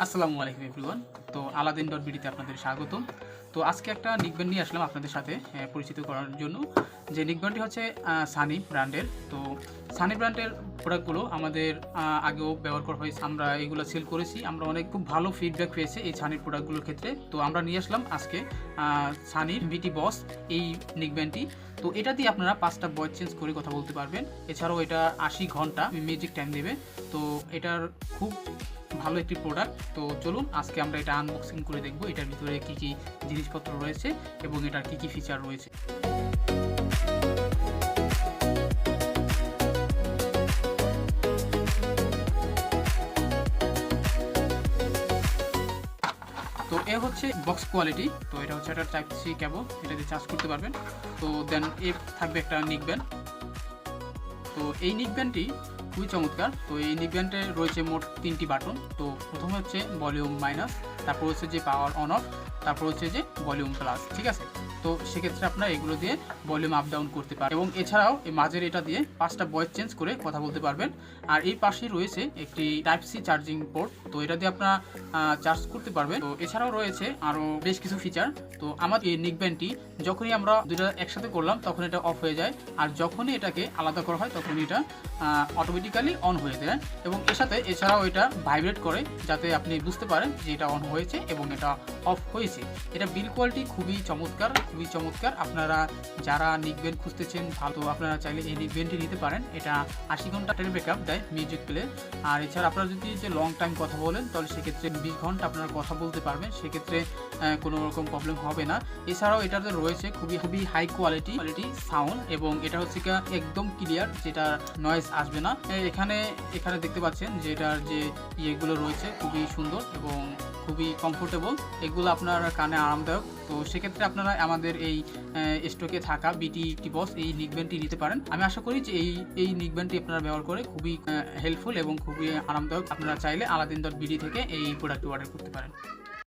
আসসালামু আলাইকুম এভরিওয়ান। তো আলাদিন.বিডিতে আপনাদের স্বাগতম। তো আজকে একটা নিকব্যান্ড নিয়ে আসলাম আপনাদের সাথে পরিচিত করার জন্য। যে নিকব্যান্ডটি হচ্ছে সানি ব্র্যান্ডের। তো সানি ব্র্যান্ডের প্রোডাক্টগুলো আমাদের আগেও ব্যবহার করা হয়েছে, আমরা এগুলো সেল করেছি। আমরা অনেক খুব ভালো ফিডব্যাক পেয়েছি এই সানির প্রোডাক্টগুলোর ক্ষেত্রে। তো আমরা নিয়ে আসলাম আজকে সানির বিটি বস এই নিকব্যান্ডটি। তো এটা দিয়ে আপনারা 5টা ভয়েস চেঞ্জ করে কথা বলতে পারবেন। এছাড়াও এটা 80 ঘন্টা মিউজিক টাইম দেবে। তো এটার খুব ভালো একটি প্রোডাক্ট। তো চলুন আজকে আমরা এটা আনবক্সিং করে দেখব এটার ভিতরে কি কি জিনিসপত্র রয়েছে এবং এটার কি কি ফিচার রয়েছে। তো এ হচ্ছে বক্স কোয়ালিটি। তো এটা হচ্ছে একটা টাইপ সি কেবল, এটা দিয়ে চার্জ করতে পারবেন। তো দেন এ থাকবে একটা নিকব্যান্ড। তো এই নিকব্যান্ডটি খুবই চমৎকার। তো এই নিকব্যান্ডে রয়েছে মোট 3টি বাটন। তো প্রথমে হচ্ছে ভলিউম মাইনাস, তারপর হচ্ছে যে পাওয়ার অন অফ, তারপর হচ্ছে যে ভলিউম প্লাস। ঠিক আছে, তো সেক্ষেত্রে আপনারা এগুলো দিয়ে ভলিউম আপ ডাউন করতে পারেন এবং এছাড়াও এই মাঝের এটা দিয়ে 5টা ভয়েস চেঞ্জ করে কথা বলতে পারবেন। আর এই পাশেই রয়েছে একটি টাইপ সি চার্জিং পোর্ট। তো এটা দিয়ে আপনারা চার্জ করতে পারবেন। তো এছাড়াও রয়েছে আরও বেশ কিছু ফিচার। তো আমার এই নিকব্যান্ডটি যখনই আমরা দুটো একসাথে করলাম তখন এটা অফ হয়ে যায়, আর যখনই এটাকে আলাদা করা হয় তখনই এটা অটোমেটিক্যালি অন হয়ে যায়। এবং এর সাথে এছাড়াও এটা ভাইব্রেট করে, যাতে আপনি বুঝতে পারেন যে এটা অন হয়েছে এবং এটা অফ হয়েছে। এটা বিল কোয়ালিটি খুবই চমৎকার, খুবই চমৎকার। আপনারা যারা নিকব্যান্ড খুঁজতেছেন ভালো, আপনারা চাইলে এই নিকব্যান্ডটি নিতে পারেন। এটা 80 ঘন্টা ব্যাকআপ দেয় মিউজিক প্লে। আর এছাড়া আপনারা যদি যে লং টাইম কথা বলেন তাহলে সেক্ষেত্রে 20 ঘন্টা আপনারা কথা বলতে পারবেন, সেক্ষেত্রে কোনো রকম প্রবলেম হবে না। এছাড়াও এটাতে রয়েছে খুবই হাই কোয়ালিটি সাউন্ড এবং এটা হচ্ছে একদম ক্লিয়ার, যেটা নয়েজ আসবে না। এখানে দেখতে পাচ্ছেন যে এটার যে ইয়েগুলো রয়েছে খুবই সুন্দর এবং খুবই কমফোর্টেবল, এগুলো আপনার কানে আরামদায়ক। তো সেক্ষেত্রে আপনারা আমাদের এই স্টকে থাকা বিটি বস এই নিকব্যান্ডটি নিতে পারেন। আমি আশা করি যে এই নিকব্যান্ডটি আপনারা ব্যবহার করে খুবই হেল্পফুল এবং খুবই আরামদায়ক। আপনারা চাইলে আলাদিন.বিডি থেকে এই প্রোডাক্টটি অর্ডার করতে পারেন।